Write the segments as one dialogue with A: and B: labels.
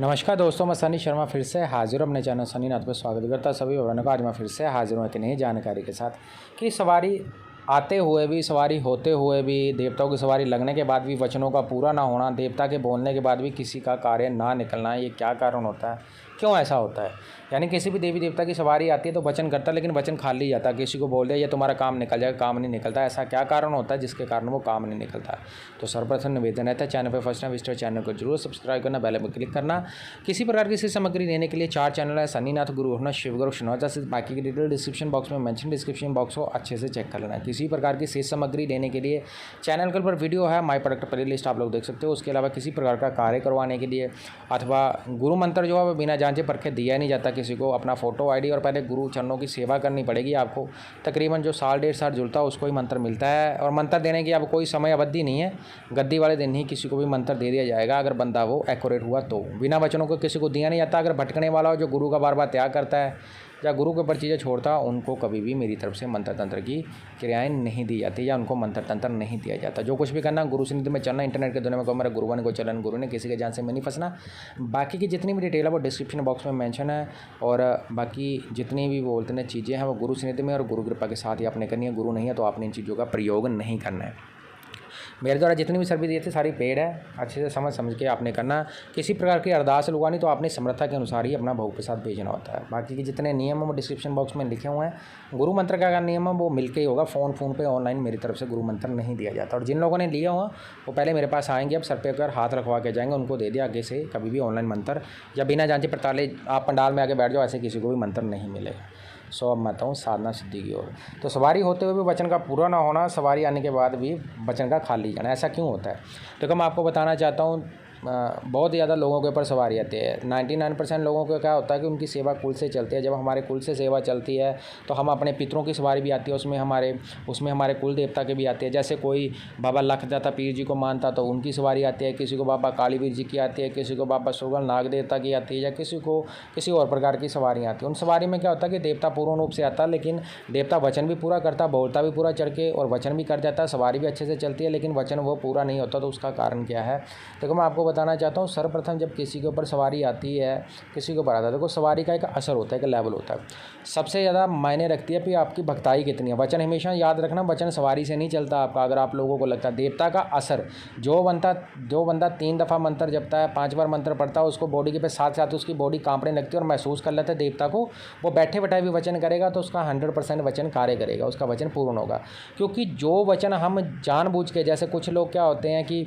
A: नमस्कार दोस्तों, मैं सनी शर्मा फिर से हाजिर हूँ अपने चैनल सनी नाथ पर। स्वागत करता सभी भगवानों का। आज मैं फिर से हाजिर हूँ एक नई जानकारी के साथ कि सवारी आते हुए भी, सवारी होते हुए भी, देवताओं की सवारी लगने के बाद भी वचनों का पूरा ना होना, देवता के बोलने के बाद भी किसी का कार्य ना निकलना, ये क्या कारण होता है, क्यों ऐसा होता है? यानी किसी भी देवी देवता की सवारी आती है तो वचन करता है, लेकिन वचन खाली जाता है। किसी को बोल दिया ये तुम्हारा काम निकल जाएगा, काम नहीं निकलता। ऐसा क्या कारण होता है जिसके कारण वो काम नहीं निकलता? तो सर्वप्रथम निवेदन रहता है, चैनल पर फर्स्ट टाइम विजिटर चैनल को जरूर सब्सक्राइब करना, बेल आइकन पर क्लिक करना। किसी प्रकार की सामग्री लेने के लिए 4 चैनल है, सनी नाथ, गुरु हरना, शिव गुरु शनौजा से। बाकी की डिटेल डिस्क्रिप्शन बॉक्स में मेंशन, डिस्क्रिप्शन बॉक्स को अच्छे से चेक कर लेना। किसी प्रकार की शेष सामग्री लेने के लिए चैनल के ऊपर वीडियो है, माई प्रोडक्ट प्ले लिस्ट आप लोग देख सकते हो। उसके अलावा किसी प्रकार का कार्य करवाने के लिए अथवा गुरु मंत्र जो है वो बिना जांचे परखे दिया नहीं जाता किसी को। अपना फोटो आईडी और पहले गुरु चरणों की सेवा करनी पड़ेगी आपको। तकरीबन जो साल 1.5 साल जुड़ता है उसको ही मंत्र मिलता है, और मंत्र देने की अब कोई समय अवधि नहीं है। गद्दी वाले दिन ही किसी को भी मंत्र दे दिया जाएगा अगर बंदा वो एक्यूरेट हुआ तो। बिना वचनों को किसी को दिया नहीं जाता। अगर भटकने वाला हो, जो गुरु का बार बार त्याग करता है या गुरु के ऊपर चीज़ें छोड़ता, उनको कभी भी मेरी तरफ से मंत्र तंत्र की क्रियाएं नहीं दी जाती या उनको मंत्र तंत्र नहीं दिया जाता। जो कुछ भी करना, गुरु से निधि में चलना, इंटरनेट के दुनिया में को मेरा गुरुवन को चलन गुरु ने, किसी के जान से में नहीं फंसना। बाकी की जितनी भी डिटेल है वो डिस्क्रिप्शन बॉक्स में मेंशन है, और बाकी जितनी भी बोलते हैं चीज़ें हैं वो गुरु से निधि में और गुरु कृपा के साथ ही आपने करनी है। गुरु नहीं है तो आपने इन चीज़ों का प्रयोग नहीं करना है। मेरे द्वारा जितनी भी सर्विस दी थी सारी पेड है, अच्छे से समझ के आपने करना। किसी प्रकार की अरदास लगवानी तो आपने समर्था के अनुसार ही अपना भोग प्रसाद भेजना होता है। बाकी के जितने नियम हैं वो डिस्क्रिप्शन बॉक्स में लिखे हुए हैं। गुरु मंत्र का नियम है वो मिलके ही होगा। फ़ोन पे ऑनलाइन मेरी तरफ से गुरु मंत्र नहीं दिया जाता। और जिन लोगों ने लिया हुआ वो पहले मेरे पास आएंगे, अब सर पे कर हाथ रखवा के जाएंगे, उनको दे दिया। आगे से कभी भी ऑनलाइन मंत्र या बिना जांचे पड़ताले आप पंडाल में आके बैठ जाओ, ऐसे किसी को भी मंत्र नहीं मिलेगा। अब मैं आता हूँ साधना सिद्धि की ओर। तो सवारी होते हुए भी वचन का पूरा ना होना, सवारी आने के बाद भी वचन का खाली जाना, ऐसा क्यों होता है? तो मैं आपको बताना चाहता हूँ। बहुत ज़्यादा लोगों के ऊपर सवारी आती है। 99% लोगों को क्या होता है कि उनकी सेवा कुल से चलती है। जब हमारे कुल से सेवा चलती है तो हम अपने पितरों की सवारी भी आती है, उसमें हमारे कुल देवता की भी आती है। जैसे कोई बाबा लखदाता पीर जी को मानता तो उनकी सवारी आती है, किसी को बाबा कालीवीर जी की आती है, किसी को बाबा सुरगल नाग देवता की आती है, या किसी को किसी और प्रकार की सवारी आती है। उन सवारी में क्या होता है कि देवता पूर्ण रूप से आता है, लेकिन देवता वचन भी पूरा करता, बोलता भी पूरा चढ़ के और वचन भी कर जाता है। सवारी भी अच्छे से चलती है लेकिन वचन वो पूरा नहीं होता। तो उसका कारण क्या है? देखो मैं आपको बताना चाहता हूँ। सर्वप्रथम जब किसी के ऊपर सवारी आती है, किसी के ऊपर आता है, देखो सवारी का एक असर होता है, एक लेवल होता है। सबसे ज़्यादा मायने रखती है फिर आपकी भक्ताई कितनी है। वचन हमेशा याद रखना, वचन सवारी से नहीं चलता आपका। अगर आप लोगों को लगता है देवता का असर, जो बंदा 3 दफ़ा मंत्र जपता है, 5 बार मंत्र पढ़ता है, उसको बॉडी के पे साथ साथ उसकी बॉडी कांपने लगती है और महसूस कर लेता है देवता को, वो बैठे बैठाए भी वचन करेगा तो उसका 100% वचन कार्य करेगा, उसका वचन पूर्ण होगा। क्योंकि जो वचन हम जानबूझ के, जैसे कुछ लोग क्या होते हैं कि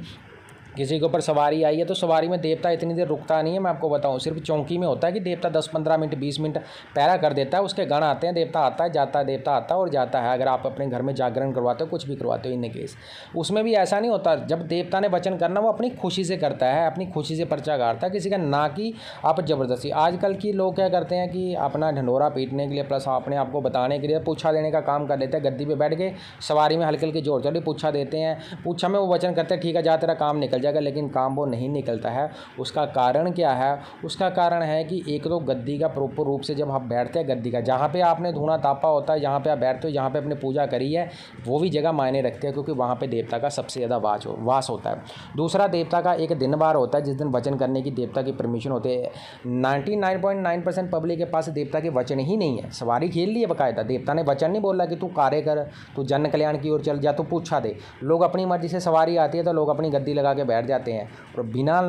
A: किसी के ऊपर सवारी आई है तो सवारी में देवता इतनी देर रुकता नहीं है। मैं आपको बताऊं, सिर्फ चौकी में होता है कि देवता 10-15 मिनट 20 मिनट पहरा कर देता है। उसके गण आते हैं, देवता आता है जाता है, देवता आता है और जाता है। अगर आप अपने घर में जागरण करवाते हो, कुछ भी करवाते हो इन केस, उसमें भी ऐसा नहीं होता। जब देवता ने वचन करना वो अपनी खुशी से करता है, अपनी खुशी से पर्चा गाड़ता है किसी का, ना कि आप जबरदस्ती। आजकल की लोग क्या करते हैं कि अपना ढंढोरा पीटने के लिए प्लस अपने आप को बताने के लिए पूछा देने का काम कर लेते हैं। गद्दी पे बैठ के सवारी में हल्के हल्के जोर चढ़ी पूछा देते हैं, पूछा में वो वचन करते हैं ठीक है जा तेरा काम निकल जाएगा, लेकिन काम वो नहीं निकलता है। उसका कारण क्या है? उसका कारण है कि एक तो गद्दी का प्रॉपर रूप से जब आप बैठते हैं, गद्दी का जहाँ पे आपने धूना तापा होता है, जहाँ पे आप बैठते हो, जहाँ पे अपने पूजा करी है, वो भी जगह मायने रखते हैं, क्योंकि वहाँ पे देवता का सबसे ज़्यादा वास होता है। दूसरा, देवता का एक दिन बार होता है जिस दिन वचन करने की देवता की परमिशन होती है। 99.9% पब्लिक के पास देवता के वचन ही नहीं है। सवारी खेल ली है बाकायदा, देवता ने वचन नहीं बोला कि तू कार्य कर, तू जन कल्याण की ओर चल जा, तू पूछा दे। लोग अपनी मर्जी से सवारी आती है तो लोग अपनी गद्दी लगा के बैठ जाते हैं, और बिना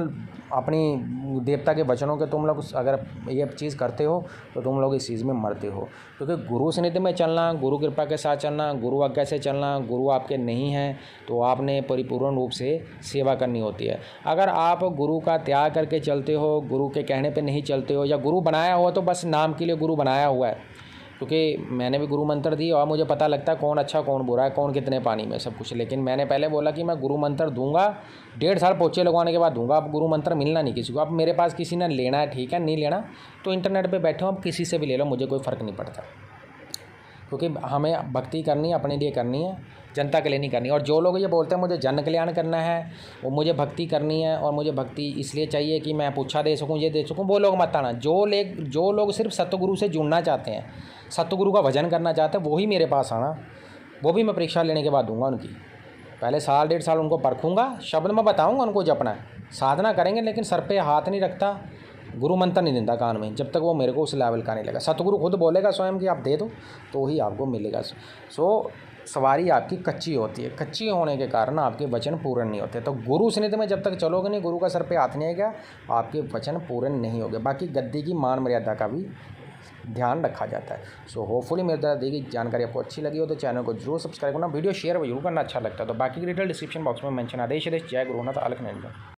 A: अपनी देवता के वचनों के तुम लोग अगर ये चीज़ करते हो तो तुम लोग इस चीज़ में मरते हो। क्योंकि गुरु सन्निधि में चलना, गुरु कृपा के साथ चलना, गुरु आज्ञा से चलना, गुरु आपके नहीं हैं तो आपने परिपूर्ण रूप से सेवा करनी होती है। अगर आप गुरु का त्याग करके चलते हो, गुरु के कहने पे नहीं चलते हो, या गुरु बनाया हुआ तो बस नाम के लिए गुरु बनाया हुआ है, क्योंकि मैंने भी गुरु मंत्र दी और मुझे पता लगता है कौन अच्छा कौन बुरा है, कौन कितने पानी में, सब कुछ। लेकिन मैंने पहले बोला कि मैं गुरु मंत्र दूंगा, 1.5 साल पोछे लगवाने के बाद दूंगा। अब गुरु मंत्र मिलना नहीं किसी को। अब मेरे पास किसी ने लेना है ठीक है, नहीं लेना तो इंटरनेट पे बैठे हो, अब किसी से भी ले लो, मुझे कोई फ़र्क नहीं पड़ता। क्योंकि हमें भक्ति करनी है, अपने लिए करनी है, जनता के लिए नहीं करनी। और जो लोग ये बोलते हैं मुझे जन कल्याण करना है, वो मुझे भक्ति करनी है और मुझे भक्ति इसलिए चाहिए कि मैं पूछा दे सकूं, ये दे सकूं, वो लोग मत आना। जो लोग सिर्फ सतगुरु से जुड़ना चाहते हैं, सतगुरु का भजन करना चाहते हैं, वो ही मेरे पास आना। वो भी मैं परीक्षा लेने के बाद दूंगा उनकी। पहले साल 1.5 साल उनको परखूँगा, शब्द में बताऊँगा उनको जपना है, साधना करेंगे, लेकिन सर पे हाथ नहीं रखता, गुरु मंत्र नहीं देता कान में जब तक वो मेरे को उस लेवल का नहीं लगा। सतगुरु खुद बोलेगा स्वयं कि आप दे दो तो ही आपको मिलेगा। सो सवारी आपकी कच्ची होती है, कच्ची होने के कारण आपके वचन पूर्ण नहीं होते। तो गुरु स्निग्ध में जब तक चलोगे नहीं, गुरु का सर पे हाथ नहीं आएगा, आपके वचन पूर्ण नहीं होंगे। बाकी गद्दी की मान मर्यादा का भी ध्यान रखा जाता है। सो होपफुली मेरे द्वारा दी गई जानकारी आपको अच्छी लगी हो तो चैनल को जरूर सब्सक्राइब करना, वीडियो शेयर जरूर करना अच्छा लगता है। तो बाकी की डिटेल डिस्क्रिप्शन बॉक्स में मेंशन। आदेश जय गुरुनाथ अलख निरंजन।